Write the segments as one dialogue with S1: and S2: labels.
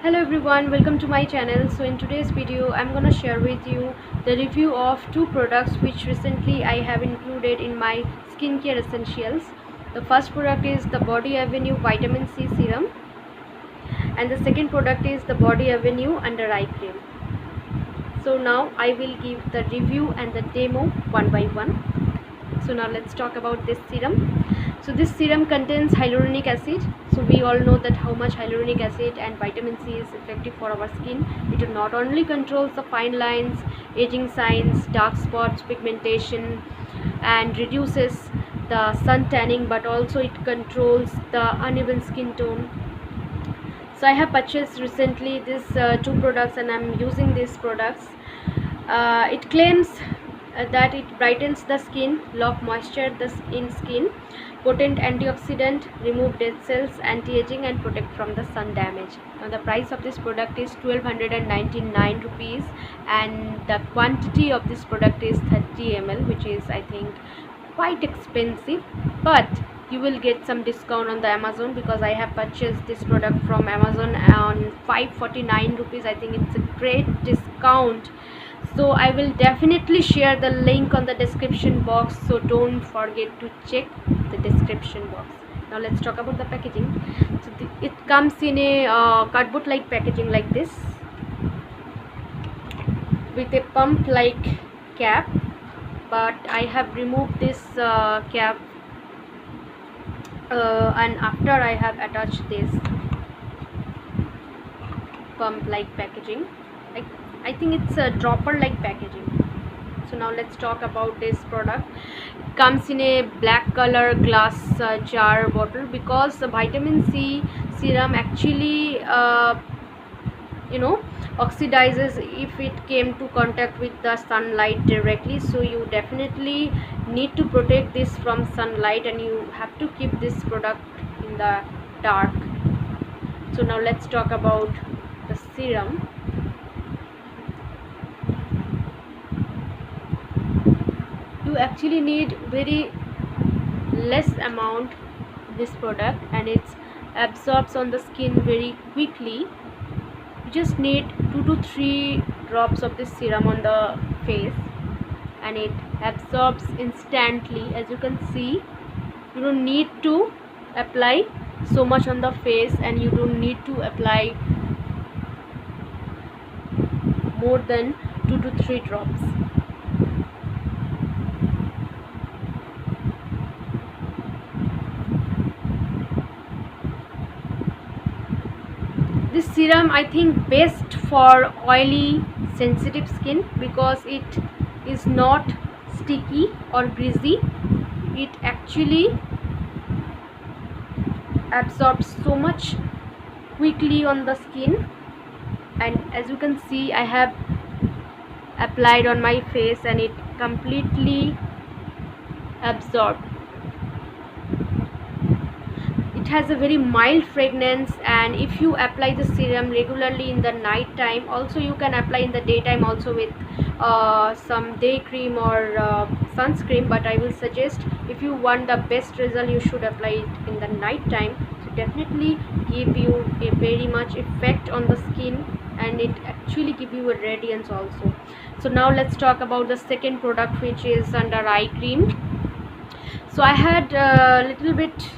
S1: Hello everyone, welcome to my channel. So in today's video I'm gonna share with you the review of two products which recently I have included in my skincare essentials. The first product is the Body Avenue Vitamin C Serum and the second product is the Body Avenue Under Eye Cream. So now I will give the review and the demo one by one. So now let's talk about this serum. So this serum contains hyaluronic acid. So we all know that how much hyaluronic acid and vitamin C is effective for our skin. It not only controls the fine lines, aging signs, dark spots, pigmentation, and reduces the sun tanning, but also it controls the uneven skin tone. So I have purchased recently these two products and I'm using these products. It claims that it brightens the skin, lock moisture in skin, potent antioxidant, remove dead cells, anti-aging and protect from the sun damage. Now the price of this product is 1299 rupees and the quantity of this product is 30 ml, which is I think quite expensive, but you will get some discount on the Amazon because I have purchased this product from Amazon on 549 rupees. I think it's a great discount. So I will definitely share the link on the description box, so don't forget to check the description box. Now let's talk about the packaging. So it comes in a cardboard like packaging like this with a pump like cap, but I have removed this cap and after I have attached this pump like packaging. I think it's a dropper like packaging. So now let's talk about this product. It comes in a black color glass jar bottle because the vitamin C serum actually oxidizes if it came to contact with the sunlight directly. So you definitely need to protect this from sunlight and you have to keep this product in the dark. So now let's talk about the serum. You actually need very less amount this product and it absorbs on the skin very quickly. You just need 2 to 3 drops of this serum on the face and it absorbs instantly. As you can see, you don't need to apply so much on the face and you don't need to apply more than 2 to 3 drops. This serum I think best for oily sensitive skin because it is not sticky or greasy. It actually absorbs so much quickly on the skin and as you can see I have applied on my face and it completely absorbed. It has a very mild fragrance and if you apply the serum regularly in the night time, also you can apply in the daytime also with some day cream or sunscreen, but I will suggest if you want the best result you should apply it in the night time. So definitely give you a very much effect on the skin and it actually give you a radiance also. So now let's talk about the second product, which is under eye cream. So I had a little bit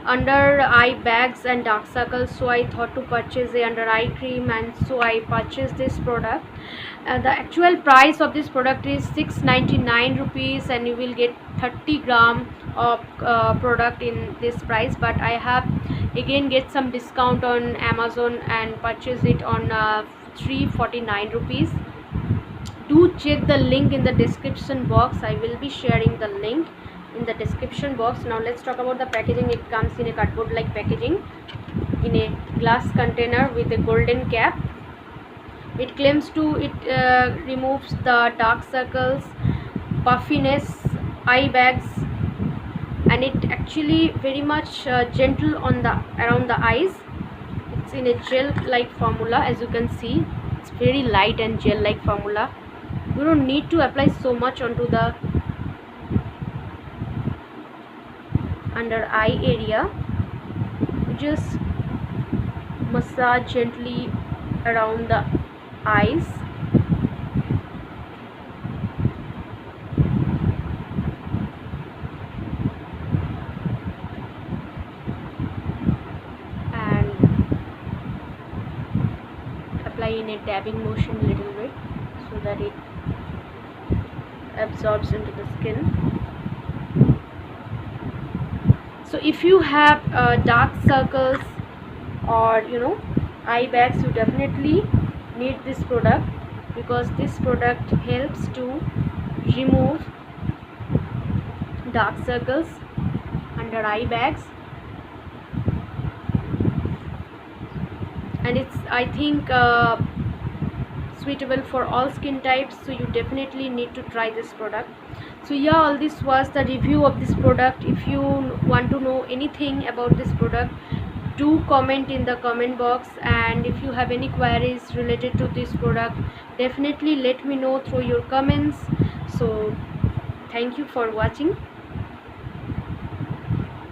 S1: under eye bags and dark circles, so I thought to purchase a under eye cream and so I purchased this product. The actual price of this product is 699 rupees and you will get 30 gram of product in this price, but I have again get some discount on Amazon and purchase it on 349 rupees. Do check the link in the description box. I will be sharing the link in the description box. Now let's talk about the packaging. It comes in a cardboard like packaging in a glass container with a golden cap. It claims to removes the dark circles, puffiness, eye bags, and it actually very much gentle on the around the eyes. It's in a gel like formula. As you can see, it's very light and gel like formula. You don't need to apply so much onto the under eye area. You just massage gently around the eyes. And apply in a dabbing motion a little bit so that it absorbs into the skin. So if you have dark circles or eye bags, you definitely need this product, because this product helps to remove dark circles under eye bags, and it's, I think, suitable for all skin types, so you definitely need to try this product. So yeah, all this was the review of this product. If you want to know anything about this product, do comment in the comment box, and if you have any queries related to this product, definitely let me know through your comments. So thank you for watching.